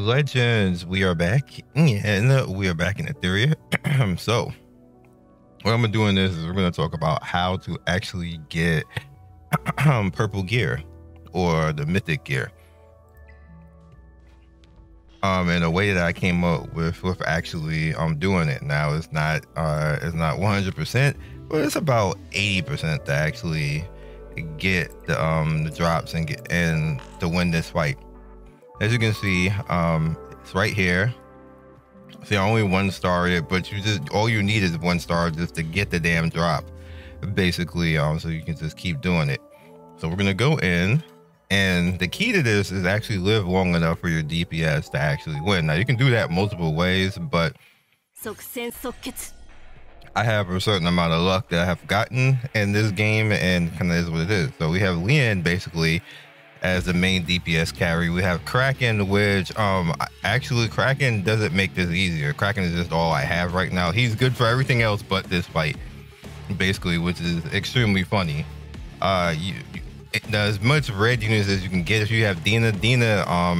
Legends, we are back and we are back in Etheria. So what I'm gonna do in this is we're gonna talk about how to actually get purple gear or the mythic gear. And the way that I came up with actually doing it now is not 100%, but it's about 80% to actually get the drops and to win this fight. As you can see, it's right here. See, only 1 star it, but all you need is 1 star just to get the damn drop, basically. So you can just keep doing it. So we're gonna go in, and the key to this is actually live long enough for your DPS to actually win. Now you can do that multiple ways, but I have a certain amount of luck that I have gotten in this game, and kind of is what it is. So we have Leon basically as the main DPS carry. We have Kraken, which actually Kraken doesn't make this easier. Kraken is just all I have right now. He's good for everything else but this fight, basically, which is extremely funny. As much red units as you can get. If you have Dina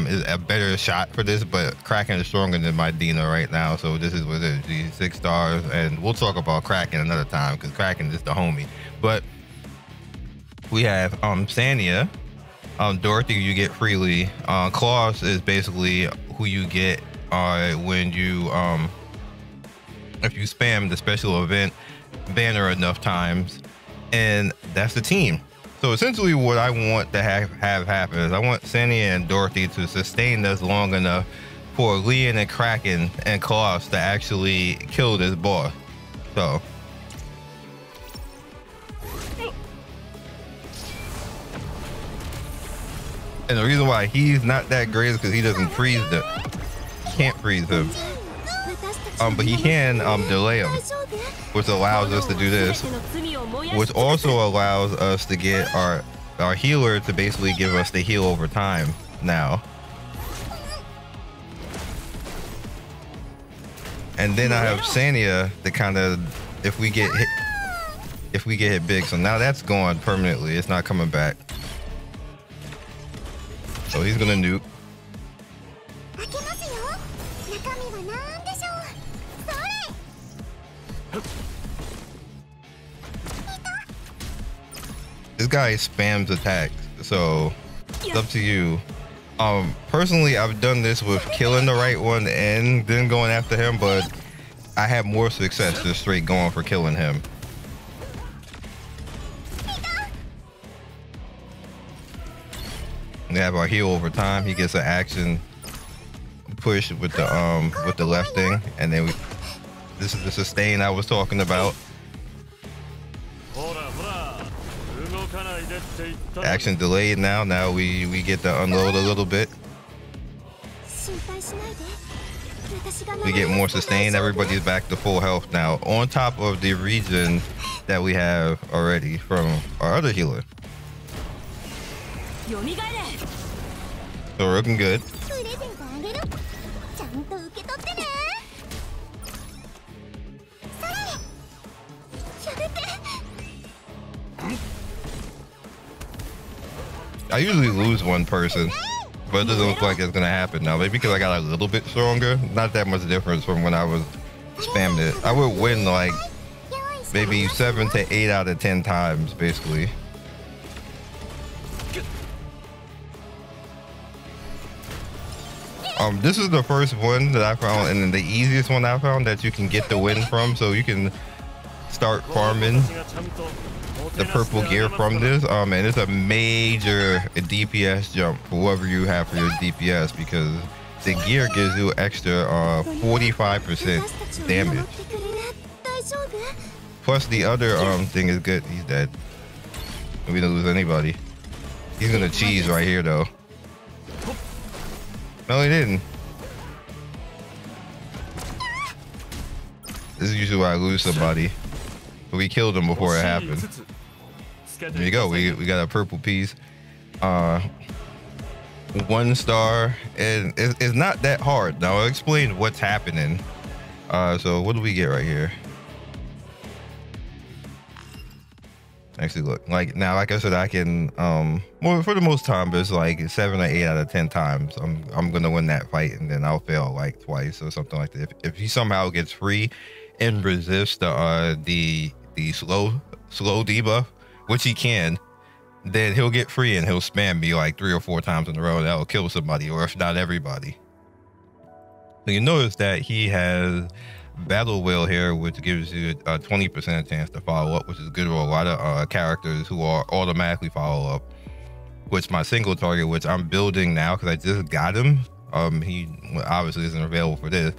is a better shot for this, but Kraken is stronger than my Dina right now, so this is what it is. She's 6 stars, and we'll talk about Kraken another time because Kraken is the homie. But we have Sania, Dorothy you get freely. Khloris is basically who you get when you if you spam the special event banner enough times, and that's the team. So essentially what I want to have happen is I want Sania and Dorothy to sustain us long enough for Leon and Kraken and Khloris to actually kill this boss. So and the reason why he's not that great is because he doesn't freeze the can't freeze him. But he can delay him, which allows us to do this, which also allows us to get our healer to basically give us the heal over time now. And then I have Sania to kind of, if we get hit big. So now that's gone permanently. It's not coming back. So he's gonna nuke. This guy spams attacks, so it's up to you. Personally, I've done this with killing the right one and then going after him, but I have more success just straight going for killing him. We have our heal over time. He gets an action push with the left thing, and then this is the sustain I was talking about. Action delayed now. Now we get to unload a little bit. We get more sustain. Everybody's back to full health now, on top of the regen that we have already from our other healer. So we're looking good. I usually lose one person, but it doesn't look like it's gonna happen now. Maybe because I got a little bit stronger. Not that much difference from when I was spammed it. I would win like maybe 7 to 8 out of 10 times, basically. This is the first one that I found, and the easiest one I found that you can get the win from, so you can start farming the purple gear from this. And it's a major DPS jump for whoever you have for your DPS, because the gear gives you extra 45% damage. Plus the other thing is good. He's dead. We don't lose anybody. He's gonna cheese right here though. No, he didn't. This is usually why I lose somebody. But we killed him before it happened. There you go. We got a purple piece. 1 star, and it's not that hard. Now I'll explain what's happening. So what do we get right here? Actually, look, like now, like I said, I can well for the most time, but it's like 7 or 8 out of 10 times I'm gonna win that fight, and then I'll fail like twice or something like that. If he somehow gets free and resists the slow debuff, which he can, then he'll get free and he'll spam me like 3 or 4 times in a row. That'll kill somebody, or if not everybody. So you notice that he has Battle Wheel here, which gives you a 20% chance to follow up, which is good for a lot of characters who are automatically follow up. Which my single target, which I'm building now because I just got him. He obviously isn't available for this.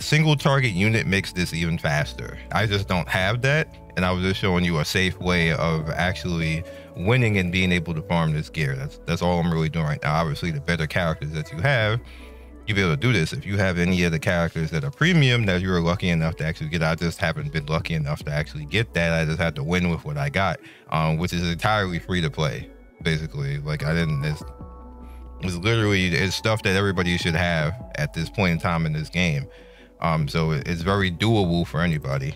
Single target unit makes this even faster. I just don't have that, and I was just showing you a safe way of actually winning and being able to farm this gear. That's all I'm really doing right now. Obviously, the better characters that you have, you'll be able to do this. If you have any of the characters that are premium that you were lucky enough to actually get, I just haven't been lucky enough to actually get that. I just had to win with what I got, which is entirely free to play, basically. Like I didn't, it's literally, it's stuff that everybody should have at this point in time in this game. So it's very doable for anybody.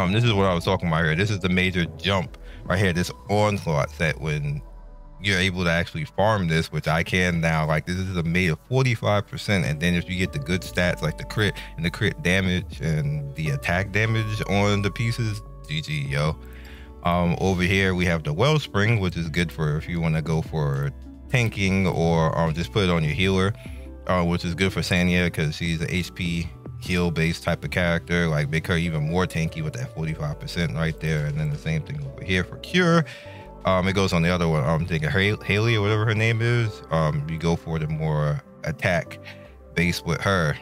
This is what I was talking about here. This is the major jump right here, this onslaught set when you're able to actually farm this, which I can now. Like this is a made of 45%, and then if you get the good stats like the crit and the crit damage and the attack damage on the pieces, GG, yo. Over here we have the Wellspring, which is good for if you want to go for tanking, or just put it on your healer, which is good for Sanya because she's an HP heal based type of character. Like make her even more tanky with that 45% right there. And then the same thing over here for Cure. It goes on the other one. I'm thinking Haley or whatever her name is. You go for the more attack base with her,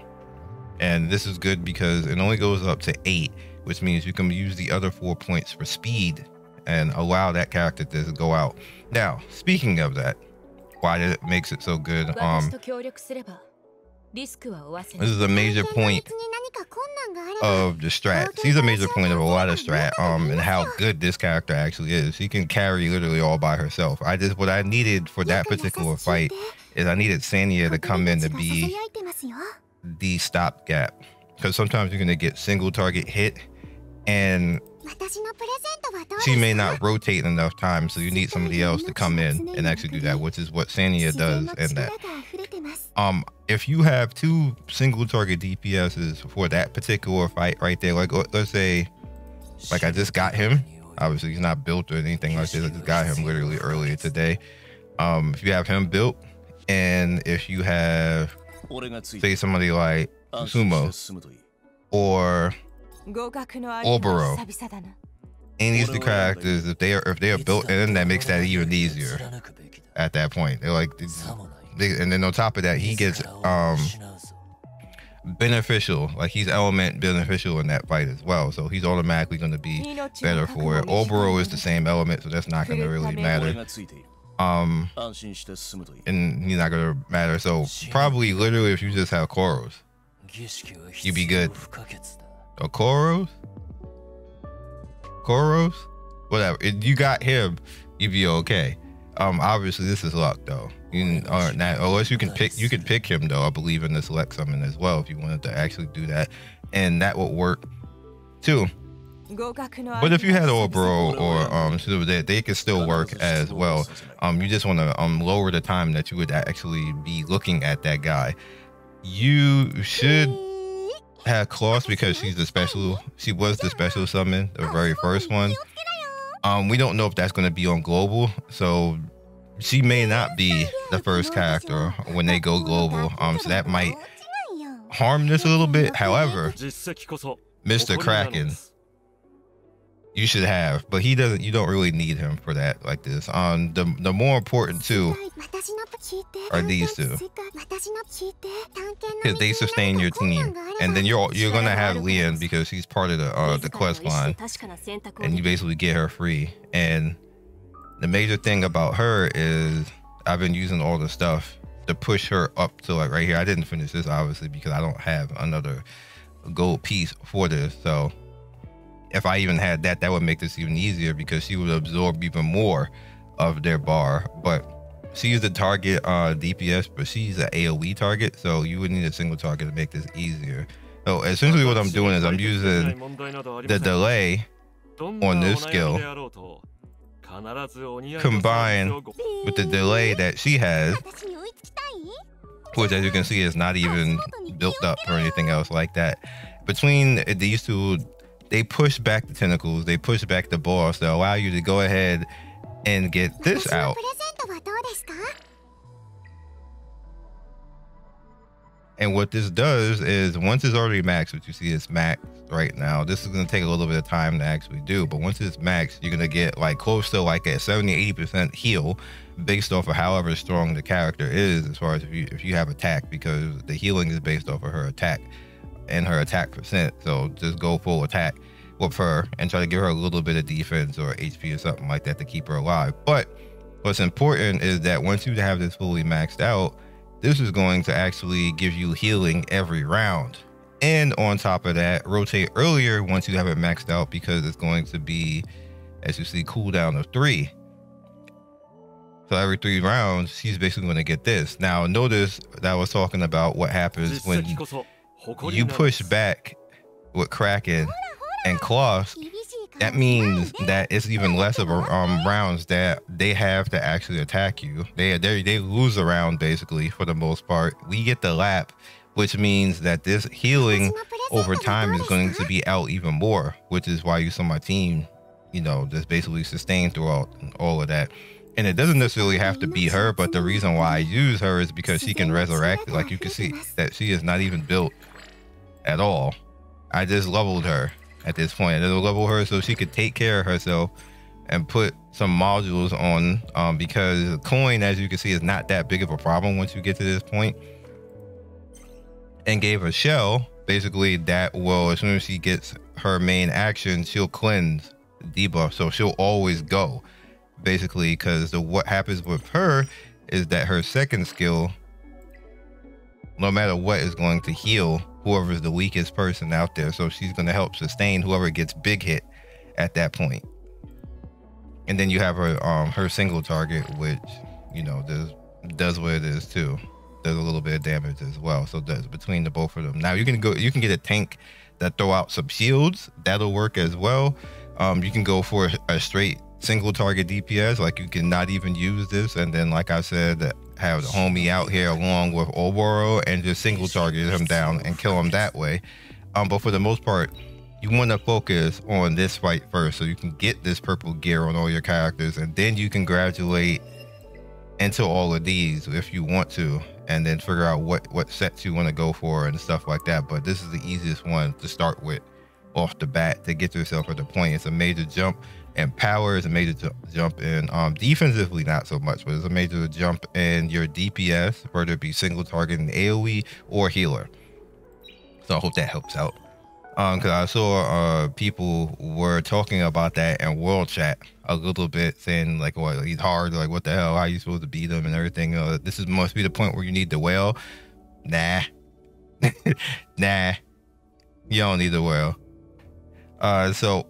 and this is good because it only goes up to 8, which means you can use the other 4 points for speed and allow that character to go out. Now, speaking of that, why it makes it so good? This is a major point of the strat. She's a major point of a lot of strat, and how good this character actually is. She can carry literally all by herself. What I needed for that particular fight is I needed Sanya to come in to be the stopgap, because sometimes you're gonna get single target hit and she may not rotate enough times, so you need somebody else to come in and actually do that, which is what Sanya does. And that if you have 2 single target DPSs for that particular fight right there, like let's say like I just got him, obviously he's not built or anything like this, I just got him literally earlier today. If you have him built, and if you have say somebody like Sumo or Oboro, any of the characters, if they are built in, that makes that even easier at that point. They're like, and then on top of that, he gets beneficial, like he's element beneficial in that fight as well, so he's automatically going to be better for it. Oboro is the same element, so that's not going to really matter. And he's not going to matter. So probably literally if you just have Khloris, you'd be good. Or Khloris, whatever. If you got him, you'd be okay. Obviously this is luck though. Unless you can pick him though. I believe in the select summon as well if you wanted to actually do that, and that would work too. But if you had Oboro or Silver, they could still work as well. You just want to lower the time that you would actually be looking at that guy. You should have Khloris because she was the special summon, the very first one. We don't know if that's going to be on global, so she may not be the first character when they go global. So that might harm this a little bit. However, Mr. Kraken, you should have, but you don't really need him for that like this. The more important two are these two, because they sustain your team, and then you're gonna have Leon because she's part of the quest line, and you basically get her free. And the major thing about her is I've been using all the stuff to push her up to like right here. I didn't finish this obviously because I don't have another gold piece for this, so if I even had that, that would make this even easier because she would absorb even more of their bar. But she's the target DPS, but she's an AoE target, so you would need a single target to make this easier. So essentially what I'm doing is I'm using the delay on this skill, combined with the delay that she has, which as you can see is not even built up or anything else like that. Between these two, they push back the tentacles, they push back the boss to allow you to go ahead and get this out. And what this does is, once it's already maxed, which you see it's maxed right now, this is going to take a little bit of time to actually do, but once it's maxed, you're going to get like close to like a 70-80% heal based off of however strong the character is, as far as if you have attack, because the healing is based off of her attack and her attack percent. So just go full attack with her and try to give her a little bit of defense or HP or something like that to keep her alive. But what's important is that once you have this fully maxed out, this is going to actually give you healing every round. And on top of that, rotate earlier once you have it maxed out, because it's going to be, as you see, cooldown of 3. So every 3 rounds, she's basically going to get this. Now, notice that I was talking about what happens when you push back with Kraken and Khloris. That means that it's even less of a rounds that they have to actually attack you. They lose a round basically for the most part. We get the lap, which means that this healing over time is going to be out even more, which is why you saw my team, you know, just basically sustain throughout all of that. And it doesn't necessarily have to be her, but the reason why I use her is because she can resurrect. Like you can see that she is not even built at all. I just leveled her at this point. It'll level her so she could take care of herself and put some modules on, because coin, as you can see, is not that big of a problem once you get to this point. And gave her shell, basically, that will, as soon as she gets her main action, she'll cleanse the debuff, so she'll always go, basically, because what happens with her is that her second skill, no matter what, is going to heal whoever is the weakest person out there. So she's going to help sustain whoever gets big hit at that point. And then you have her her single target, which, you know, does what it is too. Does a little bit of damage as well. So does between the both of them. Now you can get a tank that throw out some shields. That'll work as well. You can go for a straight single target DPS, like you can not even use this, and then, like I said, have the homie out here along with Oboro and just single target him down and kill him that way. But for the most part, you want to focus on this fight first, so you can get this purple gear on all your characters, and then you can graduate into all of these if you want to, and then figure out what sets you want to go for and stuff like that. But this is the easiest one to start with off the bat to get yourself at the point. It's a major jump in power, is a major jump in defensively, not so much, but it's a major jump in your DPS, whether it be single target in AoE or healer. So I hope that helps out, because I saw people were talking about that in world chat a little bit, saying like, well, he's hard, like what the hell, how are you supposed to beat him and everything. This must be the point where you need the whale. Nah. Nah, you don't need the whale. So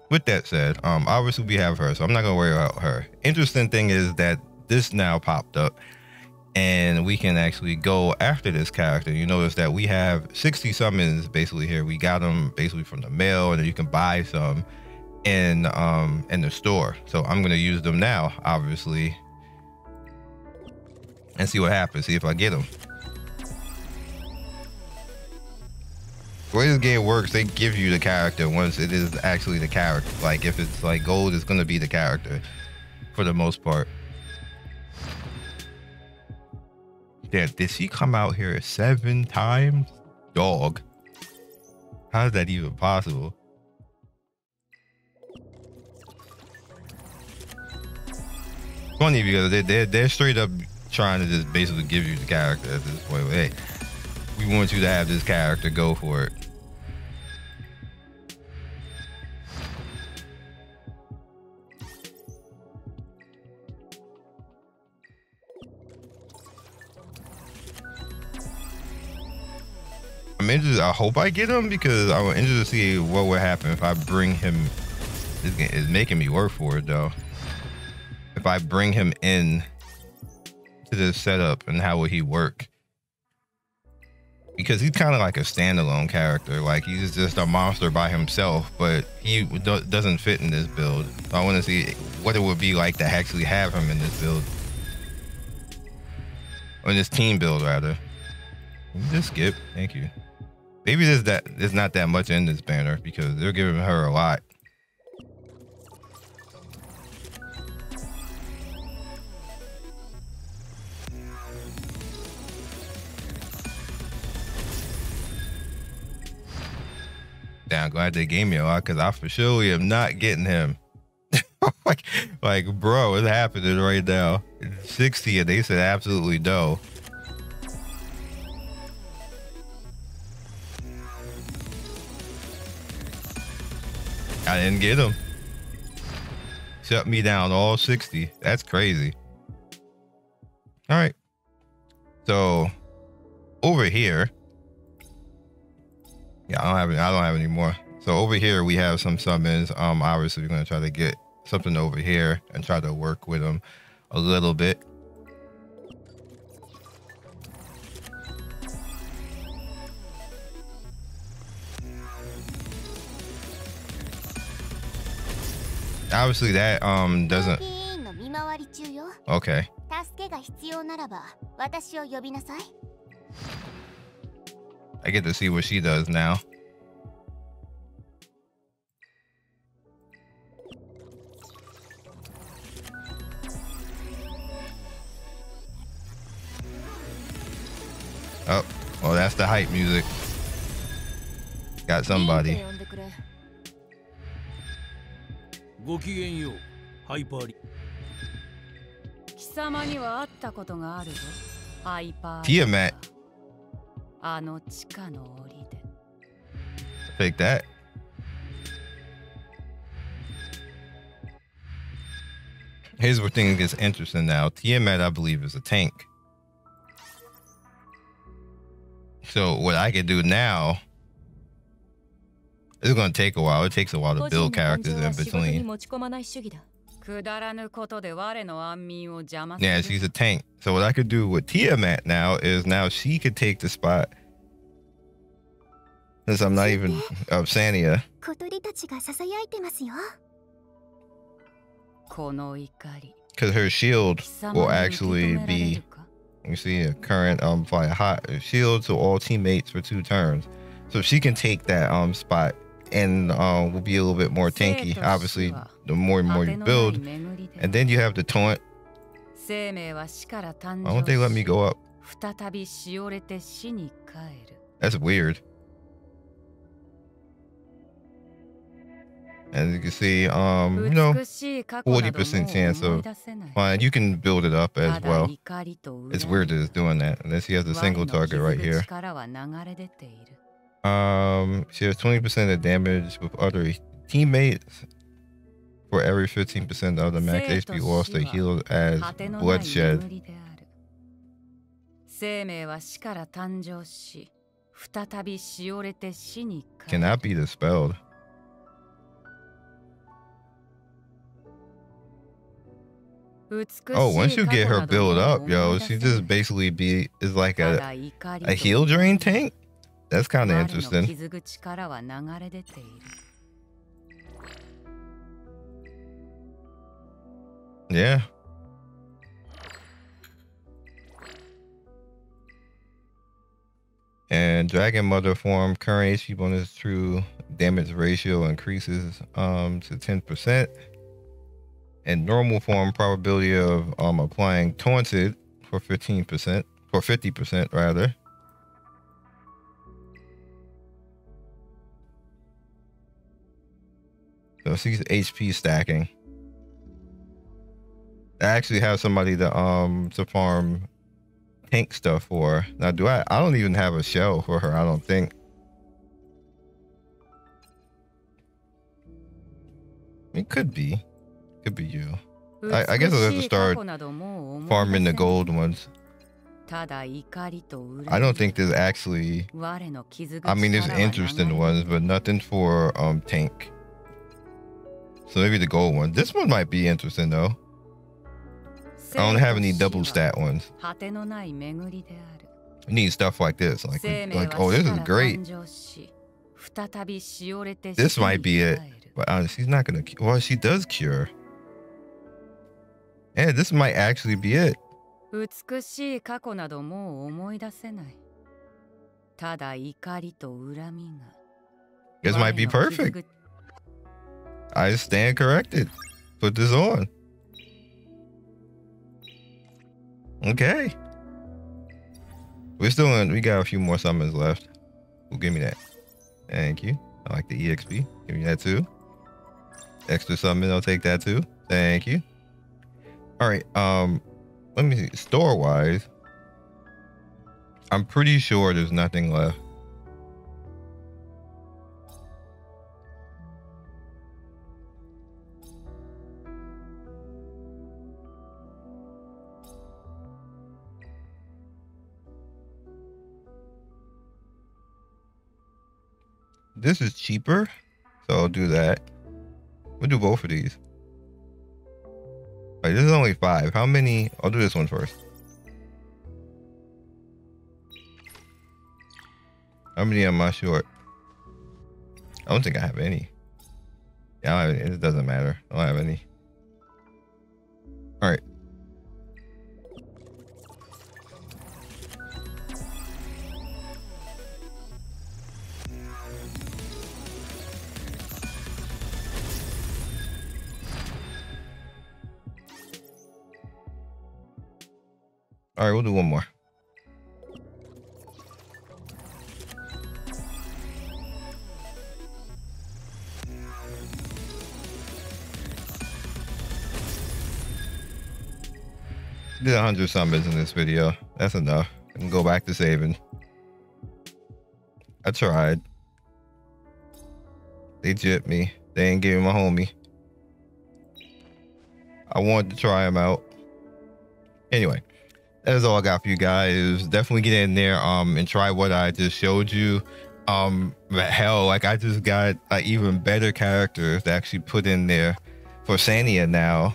with that said, obviously we have her, so I'm not gonna worry about her. Interesting thing is that this now popped up, and we can actually go after this character. You notice that we have 60 summons basically here. We got them basically from the mail, and then you can buy some in the store. So I'm gonna use them now, obviously, and see what happens. See if I get them. The way this game works, they give you the character once it is actually the character. Like if it's like gold, it's gonna be the character for the most part. Damn, did she come out here 7 times? Dog. How is that even possible? Funny because they're straight up trying to just basically give you the character at this point. Hey, we want you to have this character, go for it. I'm interested. I hope I get him, because I'm interested to see what would happen if I bring him. This game is making me work for it though. If I bring him in to this setup, and how would he work? because he's kind of like a standalone character. Like he's just a monster by himself, but he doesn't fit in this build. So I want to see what it would be like to actually have him in this build, or in this team build rather. Just skip, thank you. Maybe there's not that much in this banner because they're giving her a lot. Damn, glad they gave me a lot because I for sure am not getting him. like, bro, what's happening right now? 60 and they said absolutely no. I didn't get him. Shut me down all 60. That's crazy. All right. So over here. Yeah, I don't have any more. So over here we have some summons. Obviously we're gonna try to get something over here and try to work with them a little bit. Obviously that doesn't. Okay. I get to see what she does now. Oh, well, that's the hype music. Got somebody. Tiamat. Take that. Here's where things gets interesting now. Tiamat, I believe, is a tank. So what I can do now, it's going to take a while. It takes a while to build characters in between. Yeah, she's a tank. So what I could do with Tiamat now is now she could take the spot. Since I'm not even of Sania. Because her shield will actually be, you see, a current fire hot shield to all teammates for 2 turns. So she can take that spot and will be a little bit more tanky. Obviously, the more and more you build, and then you have the taunt. Why won't they let me go up? That's weird. As you can see, you know, 40% chance of fine. You can build it up as well. It's weird that it's doing that. Unless he has a single target right here. She has 20% of damage with other teammates for every 15% of the max HP lost or healed as bloodshed. Cannot be dispelled. Oh, once you get her build up, yo, she just basically is like a heal drain tank. That's kind of interesting. Yeah. And Dragon Mother form, current HP bonus true damage ratio increases to 10%. And normal form, probability of applying taunted for 15%, or 50% rather. So she's HP stacking. I actually have somebody to farm tank stuff for. Now, I don't even have a shell for her, I don't think. It could be. Could be you. I guess I'll have to start farming the gold ones. I don't think there's actually, I mean, there's interesting ones, but nothing for tank. So maybe the gold one. This one might be interesting though. I don't have any double stat ones. We need stuff like this. Like oh, this is great. This might be it. But she's not gonna. Well, she does cure. Yeah, this might actually be it. This might be perfect. I stand corrected. Put this on. Okay. We're still in. We got a few more summons left. Well, give me that. Thank you. I like the EXP. Give me that too. Extra summon. I'll take that too. Thank you. All right. Let me see. Store wise, I'm pretty sure there's nothing left. This is cheaper, so I'll do that. We'll do both of these. All right, this is only 5. How many? I'll do this one first. How many am I short? I don't think I have any. Yeah, I don't have any. It doesn't matter. I don't have any. All right. All right, we'll do one more. Did 100 summons in this video. That's enough. I can go back to saving. I tried. They gypped me. They ain't giving my homie. I wanted to try him out. Anyway. That is all I got for you guys. Definitely get in there and try what I just showed you. Hell, like I just got even better characters to actually put in there for Scion now.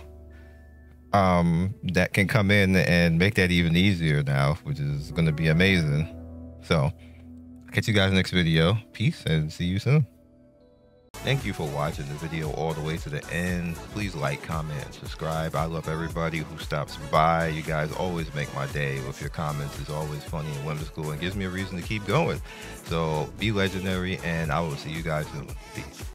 That can come in and make that even easier now, which is going to be amazing. So, catch you guys next video. Peace and see you soon. Thank you for watching the video all the way to the end. Please like, comment, and subscribe. I love everybody who stops by. You guys always make my day with your comments. It's always funny and whimsical and gives me a reason to keep going. So be legendary, and I will see you guys soon. Peace.